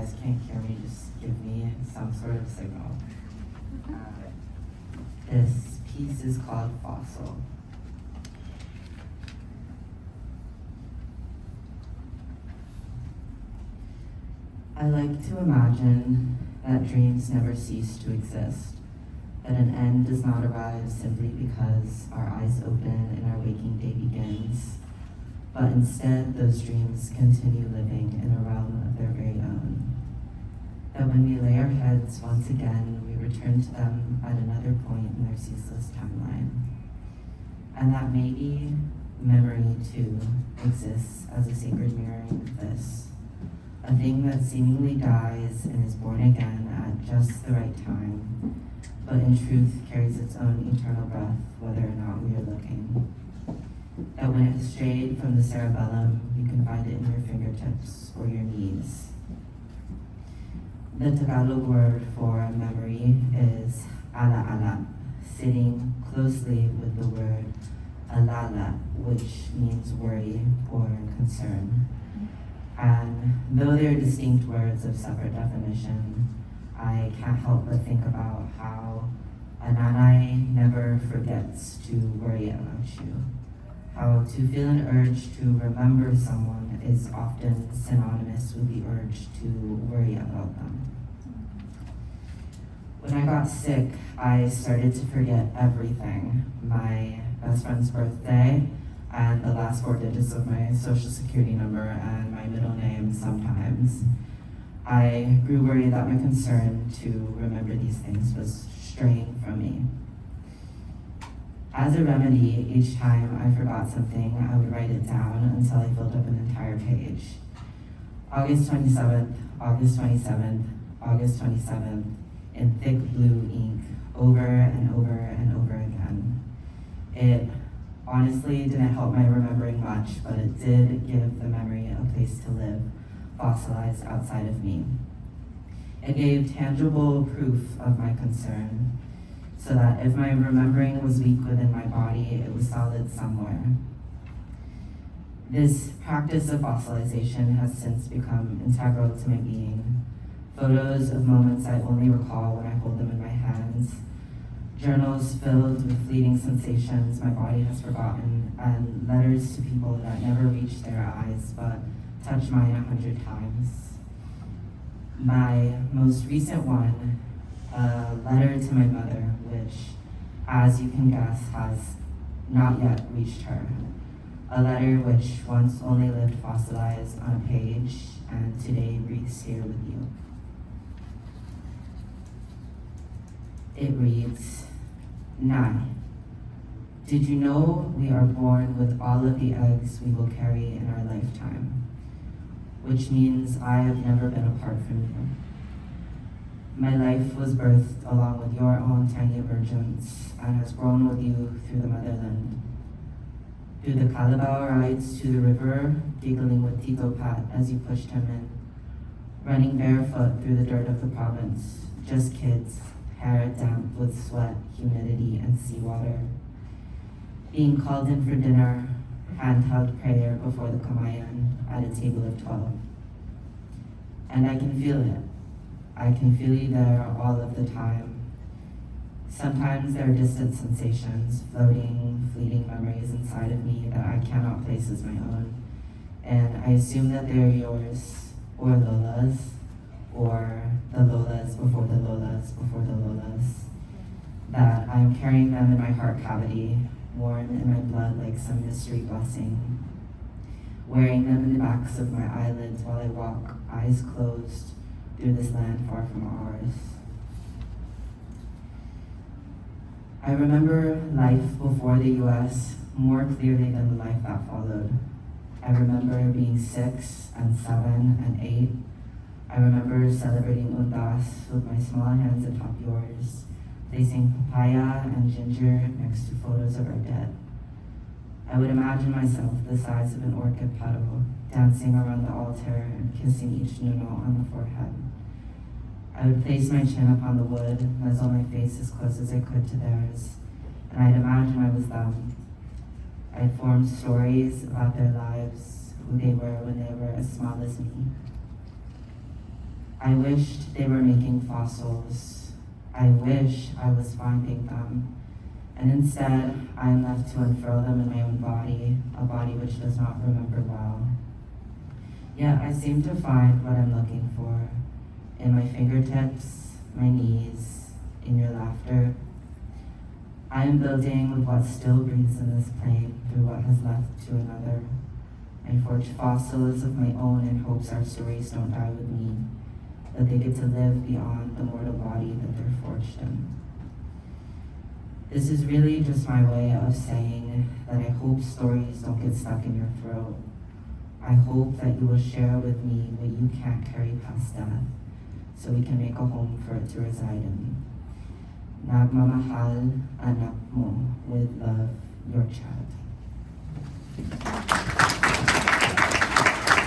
guys can't hear me, just give me some sort of signal. This piece is called Fossil. I like to imagine that dreams never cease to exist, that an end does not arrive simply because our eyes open and our waking day begins, but instead those dreams continue living in a realm of their very own. That when we lay our heads once again, we return to them at another point in their ceaseless timeline. And that maybe memory too exists as a sacred mirroring of this, a thing that seemingly dies and is born again at just the right time, but in truth carries its own eternal breath whether or not we are looking. That when it has strayed from the cerebellum, you can find it in your fingertips or your knees. The Tagalog word for memory is ala-ala, sitting closely with the word alala, which means worry or concern. And though they are distinct words of separate definition, I can't help but think about how a nanay never forgets to worry about you. How to feel an urge to remember someone is often synonymous with the urge to worry about them. When I got sick, I started to forget everything. My best friend's birthday, and the last 4 digits of my social security number, and my middle name sometimes. I grew worried that my concern to remember these things was straying from me. As a remedy, each time I forgot something, I would write it down until I filled up an entire page. August 27th, August 27th, August 27th, in thick blue ink, over and over and over again. It honestly didn't help my remembering much, but it did give the memory a place to live, fossilized outside of me. It gave tangible proof of my concern, so that if my remembering was weak within my body, it was solid somewhere. This practice of fossilization has since become integral to my being. Photos of moments I only recall when I hold them in my hands, journals filled with fleeting sensations my body has forgotten, and letters to people that never reached their eyes but touched mine 100 times. My most recent one, a letter to my mother, which, as you can guess, has not yet reached her. A letter which once only lived fossilized on a page, and today breathes here with you. It reads, Nai, did you know we are born with all of the eggs we will carry in our lifetime? Which means I have never been apart from you. My life was birthed along with your own tiny emergence and has grown with you through the motherland. Through the Calabao rides to the river, giggling with Tito Pat as you pushed him in. Running barefoot through the dirt of the province, just kids, hair damp with sweat, humidity, and seawater. Being called in for dinner, handheld prayer before the Kamayan at a table of 12. And I can feel it. I can feel you there all of the time. Sometimes there are distant sensations, floating, fleeting memories inside of me that I cannot place as my own. And I assume that they are yours, or Lola's, or the Lolas before the Lolas before the Lolas. That I am carrying them in my heart cavity, worn in my blood like some mystery blessing. Wearing them in the backs of my eyelids while I walk, eyes closed, through this land far from ours. I remember life before the US more clearly than the life that followed. I remember being 6 and 7 and 8. I remember celebrating Undas with my small hands atop yours, placing papaya and ginger next to photos of our dead. I would imagine myself the size of an orchid petal, dancing around the altar and kissing each nuno on the forehead. I would place my chin upon the wood, muzzle my face as close as I could to theirs, and I'd imagine I was them. I'd form stories about their lives, who they were when they were as small as me. I wished they were making fossils. I wish I was finding them. And instead, I am left to unfurl them in my own body, a body which does not remember well. Yet I seem to find what I'm looking for in my fingertips, my knees, in your laughter. I am building with what still breathes in this plane through what has left to another. I forge fossils of my own in hopes our stories don't die with me, that they get to live beyond the mortal body that they're forged in. This is really just my way of saying that I hope stories don't get stuck in your throat. I hope that you will share with me what you can't carry past death, so we can make a home for it to reside in. Nagmamahal, anak mo, with love, your child.